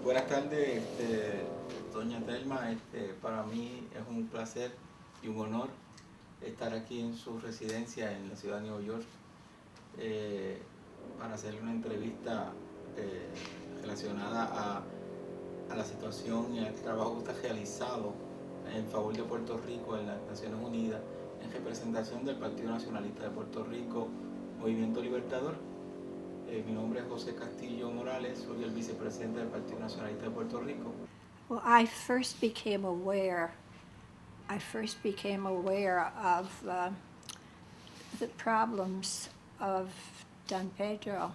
Buenas tardes, doña Thelma. Para mí es un placer y un honor estar aquí en su residencia en la ciudad de Nueva York para hacerle una entrevista relacionada a la situación y al trabajo que está realizado en favor de Puerto Rico en las Naciones Unidas en representación del Partido Nacionalista de Puerto Rico, Movimiento Libertador. Mi nombre es José Castillo Morales, soy el vicepresidente del Partido Nacionalista de Puerto Rico. Well, I first became aware of the problems of Don Pedro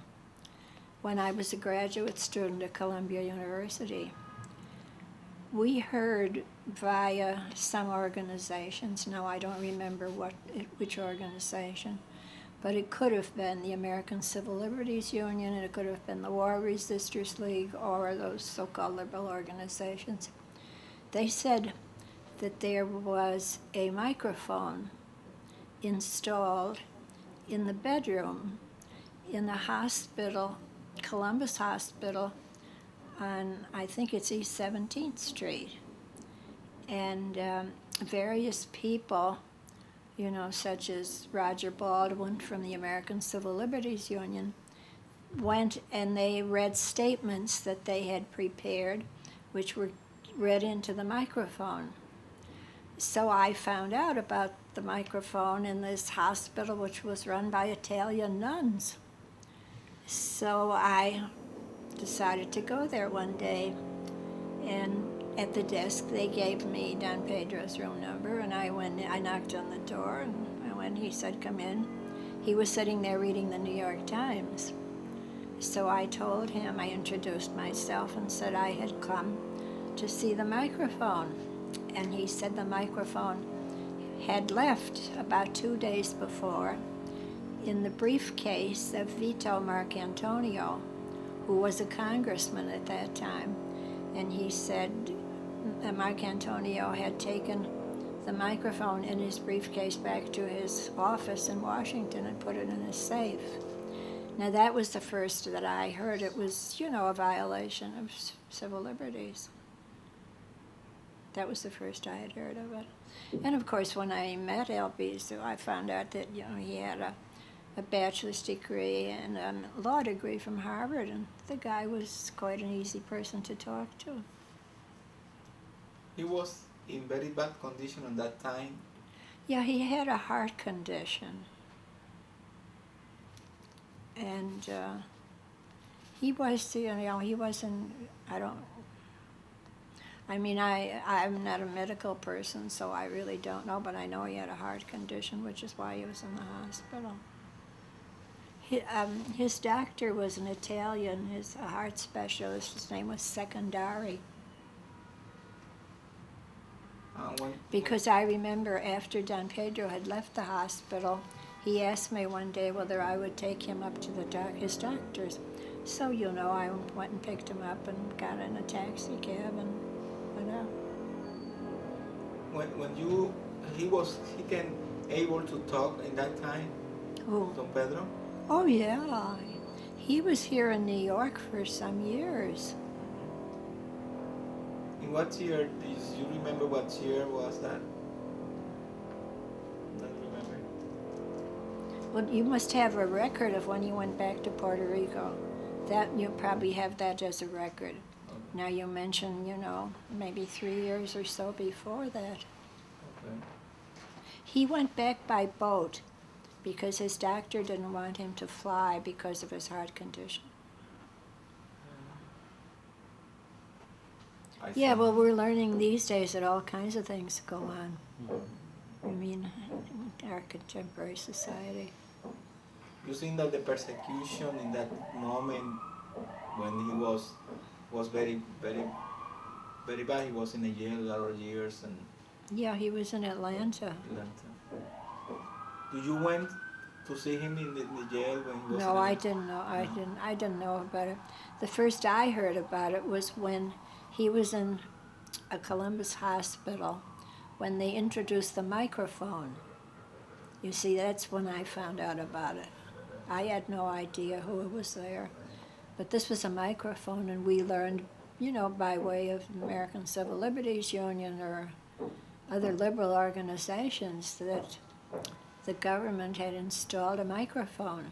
when I was a graduate student at Columbia University. We heard via some organizations, now I don't remember which organization, but it could have been the American Civil Liberties Union, and it could have been the War Resisters League, or those so-called liberal organizations. They said that there was a microphone installed in the bedroom in the hospital, Columbus Hospital, on, I think it's East 17th Street. And various people, such as Roger Baldwin from the American Civil Liberties Union, went and they read statements that they had prepared, which were read into the microphone. So I found out about the microphone in this hospital, which was run by Italian nuns. So I decided to go there one day, and at the desk they gave me Don Pedro's room number, and I knocked on the door, and he said, "Come in." He was sitting there reading the New York Times. So I told him, I introduced myself and said I had come to see the microphone. And he said the microphone had left about 2 days before in the briefcase of Vito Marcantonio, who was a congressman at that time. And he said Marcantonio had taken the microphone in his briefcase back to his office in Washington and put it in his safe. Now that was the first that I heard. It was, a violation of civil liberties. That was the first I had heard of it. And of course, when I met Albizu, I found out that, he had a bachelor's degree and a law degree from Harvard, and the guy was quite an easy person to talk to. He was in very bad condition at that time. Yeah, he had a heart condition. And he was, he wasn't, I'm not a medical person, so I really don't know, but I know he had a heart condition, which is why he was in the hospital. His doctor was an Italian, a heart specialist. His name was Secondari. Because I remember after Don Pedro had left the hospital, he asked me one day whether I would take him up to his doctor's. So, I went and picked him up and got in a taxi cab and went out. When he can able to talk in that time, Who? Don Pedro? Oh, yeah. He was here in New York for some years. In what year, do you remember what year was that? Don't remember. Well, you must have a record of when he went back to Puerto Rico. That you probably have that as a record. Okay. Now you mentioned, maybe 3 years or so before that. Okay. He went back by boat because his doctor didn't want him to fly because of his heart condition. Yeah, well, we're learning these days that all kinds of things go on. In our contemporary society. You think that the persecution in that moment when he was very, very, very bad? He was in a jail a lot of years and. Yeah, he was in Atlanta. Did you went to see him in the jail when he was? No, I didn't know. I didn't know about it. The first I heard about it was when he was in a Columbus hospital when they introduced the microphone. You see, that's when I found out about it. I had no idea who was there. But this was a microphone, and we learned, by way of American Civil Liberties Union or other liberal organizations, that the government had installed a microphone.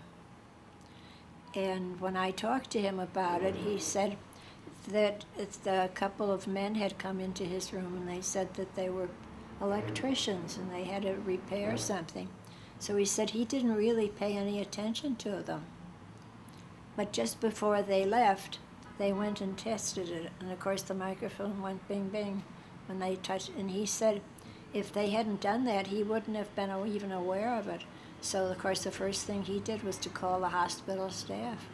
And when I talked to him about it, he said that a couple of men had come into his room, and they said that they were electricians and they had to repair something. So he said he didn't really pay any attention to them. But just before they left, they went and tested it. And of course the microphone went bing bing when they touched it. And he said if they hadn't done that, he wouldn't have been even aware of it. So of course the first thing he did was to call the hospital staff.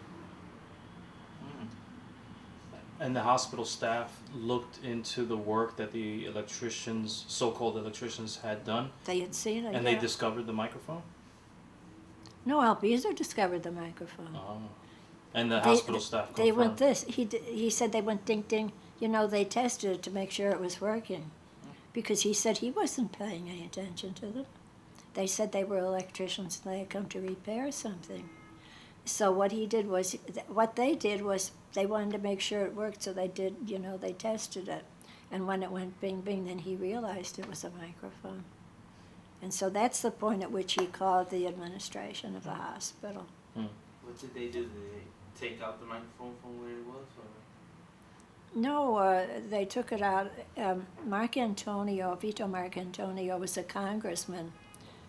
And the hospital staff looked into the work that the electricians, so-called electricians, had done? They had seen it, And yeah. they discovered the microphone? No, Albizu discovered the microphone. Oh. And the hospital staff confirmed? They went this. He said they went ding ding. They tested it to make sure it was working. Because he said he wasn't paying any attention to them. They said they were electricians and they had come to repair something. So what they did was they wanted to make sure it worked, so they did, they tested it. And when it went bing bing, then he realized it was a microphone. And so that's the point at which he called the administration of the hospital. What did they do? Did they take out the microphone from where it was? Or? No, they took it out. Vito Marcantonio was a congressman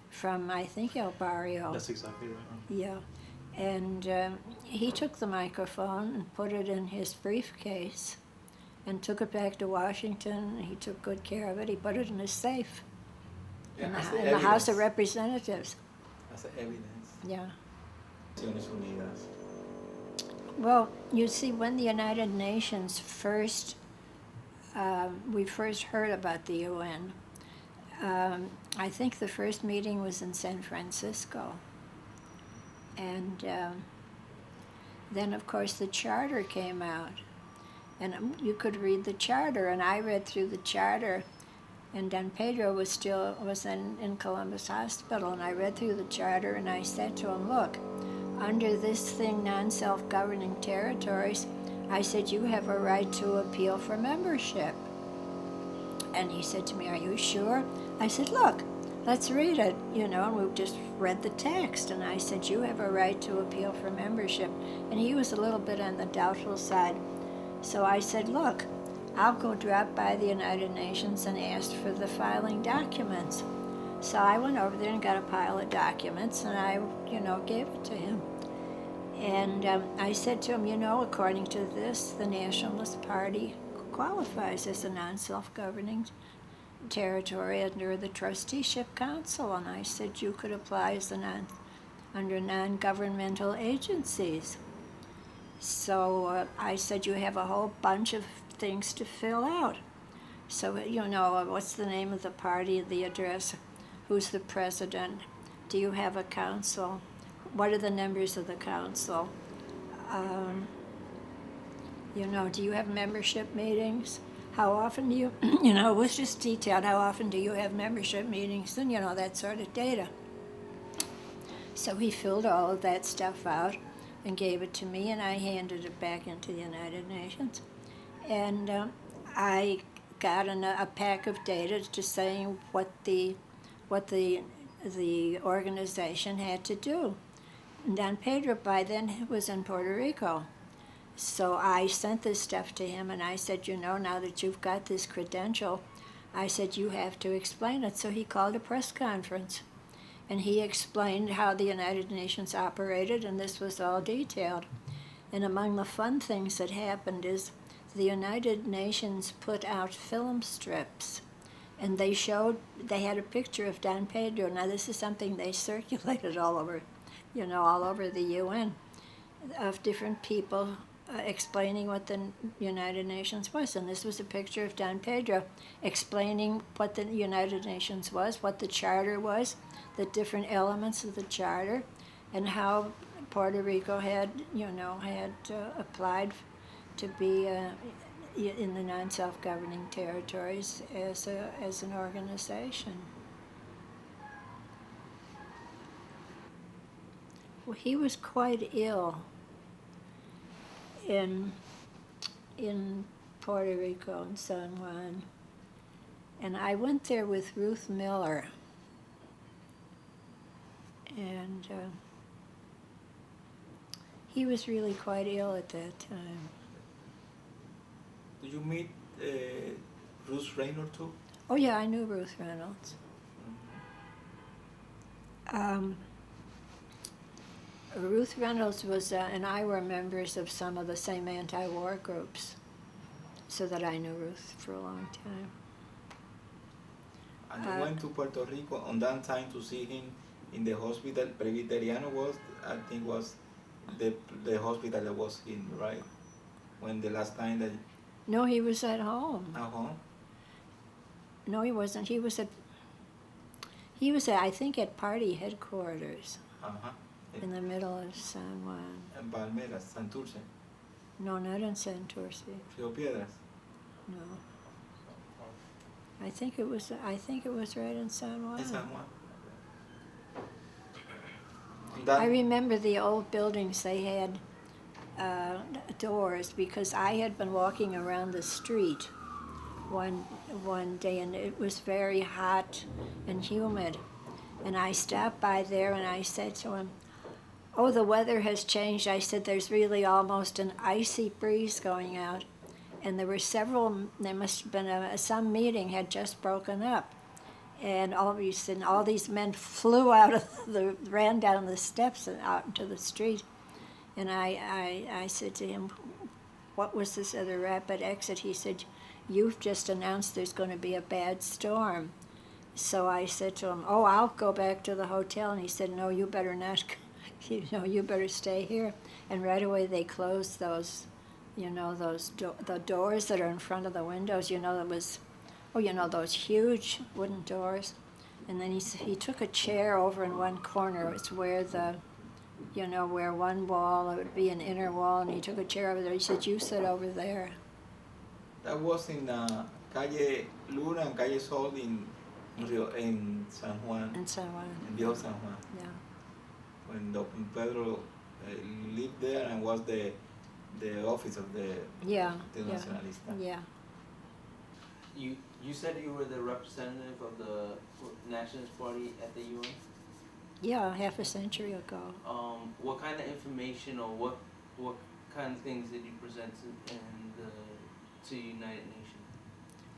from, I think, El Barrio. That's exactly right. Yeah. And he took the microphone and put it in his briefcase and took it back to Washington. He took good care of it. He put it in his safe in the House of Representatives. That's the evidence. Yeah. Naciones Unidas. Well, you see, when the United Nations we first heard about the UN, I think the first meeting was in San Francisco. And then, of course, the charter came out. And you could read the charter, and I read through the charter. And Don Pedro was in Columbus Hospital, and I read through the charter, and I said to him, look, under this thing, non-self-governing territories, I said, you have a right to appeal for membership. And he said to me, are you sure? I said, look, let's read it, and we just read the text. And I said, you have a right to appeal for membership. And he was a little bit on the doubtful side. So I said, look, I'll go drop by the United Nations and ask for the filing documents. So I went over there and got a pile of documents, and I, gave it to him. And I said to him, according to this, the Nationalist Party qualifies as a non-self-governing territory under the Trusteeship Council. And I said, you could apply as under non-governmental agencies. So I said, you have a whole bunch of things to fill out. So, what's the name of the party, the address, who's the president, do you have a council, what are the members of the council, do you have membership meetings, how often do you, it was just detailed, how often do you have membership meetings, and, that sort of data. So he filled all of that stuff out and gave it to me, and I handed it back into the United Nations. And I got a pack of data just saying what the organization had to do. And Don Pedro by then was in Puerto Rico. So I sent this stuff to him, and I said, now that you've got this credential, I said, you have to explain it. So he called a press conference, and he explained how the United Nations operated, and this was all detailed. And among the fun things that happened is the United Nations put out film strips, and they had a picture of Don Pedro. Now this is something they circulated all over, all over the UN, of different people explaining what the United Nations was. And this was a picture of Don Pedro explaining what the United Nations was, what the charter was, the different elements of the charter, and how Puerto Rico had applied to be in the non-self-governing territories as an organization. Well, he was quite ill. in Puerto Rico, in San Juan. And I went there with Ruth Miller. And he was really quite ill at that time. Did you meet Ruth Reynolds too? Oh yeah, I knew Ruth Reynolds. Ruth Reynolds and I were members of some of the same anti-war groups, so that I knew Ruth for a long time. And you went to Puerto Rico on that time to see him in the hospital. Presbiteriano was, I think, was the hospital that was in, right? When the last time that. No, he was at home. At home? No, he wasn't. He was at, I think, at party headquarters in the middle of San Juan. En Palmeras, Santurce. No, not in Santurce. Rio Piedras. No. I think it was right in San Juan. En San Juan. I remember the old buildings, they had doors, because I had been walking around the street one day, and it was very hot and humid. And I stopped by there and I said to him, "Oh, the weather has changed." I said, "There's really almost an icy breeze going out." And there must have been some meeting had just broken up. And all these men flew ran down the steps and out into the street. And I said to him, "What was this other rapid exit?" He said, "You've just announced there's going to be a bad storm." So I said to him, "Oh, I'll go back to the hotel." And he said, "No, you better not. You better stay here." And right away they closed those, the doors that are in front of the windows. Those huge wooden doors. And then he took a chair over in one corner. It's where where one wall, it would be an inner wall, and he took a chair over there. He said, "You sit over there." That was in Calle Luna and Calle Sol in San Juan. In San Juan. In Viejo San Juan. Yeah. When Don Pedro lived there and was the office of the Nacionalista. Yeah. You said you were the representative of the Nationalist Party at the UN? Yeah, half a century ago. What kind of information or what kind of things did you present to United Nations?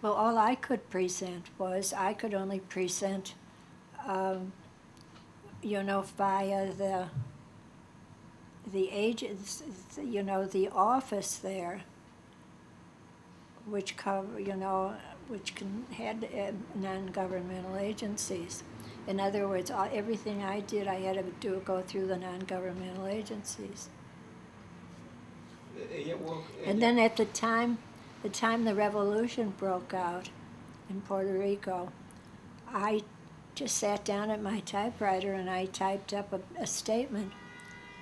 Well, all I could present was I could only present, via the agents, the office there, which had non-governmental agencies. In other words, everything I did, I had to go through the non-governmental agencies. And then at the time the revolution broke out in Puerto Rico, I just sat down at my typewriter and I typed up a statement.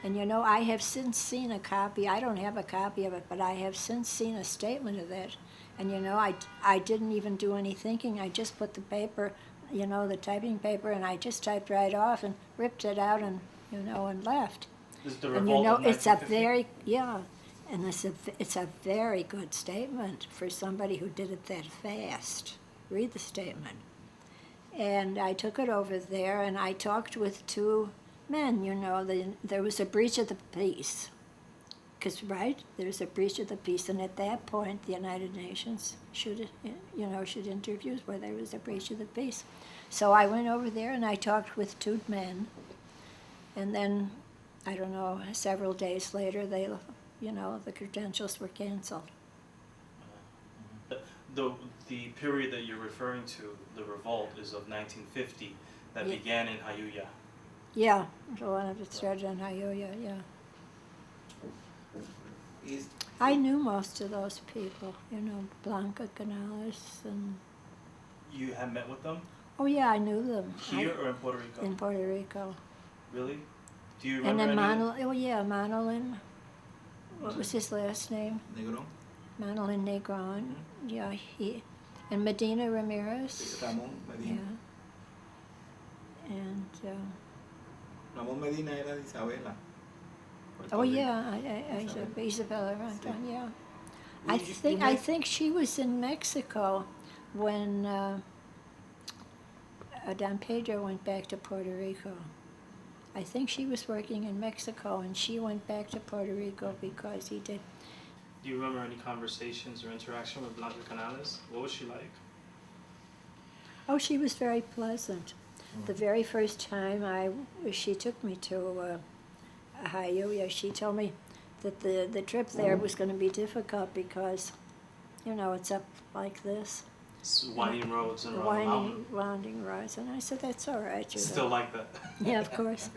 And I have since seen a copy. I don't have a copy of it, but I have since seen a statement of that. And I didn't even do any thinking. I just put the paper, the typing paper, and I just typed right off and ripped it out and left. This is the revolt of 1950? It's a very good statement for somebody who did it that fast. Read the statement. And I took it over there and I talked with two men, there was a breach of the peace. Because, there's a breach of the peace, and at that point, the United Nations should interview where there was a breach of the peace. So I went over there and I talked with two men, and then, I don't know, several days later, the credentials were canceled. The period that you're referring to, the revolt, is of 1950, that began in Jayuya. Yeah, the one of it started in Jayuya, yeah. I knew most of those people, Blanca Canales and... You had met with them? Oh yeah, I knew them. Here or in Puerto Rico? In Puerto Rico. Really? Do you remember And then Manolin, what was his last name? Negron. Manolin Negron, yeah, and Medina Ramirez. Ramon Medina. Yeah. And... Ramon Medina era de Isabela. Puerto Oh Rico. yeah, Isabella Ranton, Sí. yeah. Well, I think she was in Mexico when Don Pedro went back to Puerto Rico. I think she was working in Mexico and she went back to Puerto Rico because he did. Do you remember any conversations or interaction with Blanca Canales? What was she like? Oh, she was very pleasant. The very first time she took me to Hialeah, she told me that the trip there was going to be difficult because, you know, it's up like this. It's winding roads and around the mountain. Winding roads, and I said, that's all right. You Still know. like that. Yeah, of course.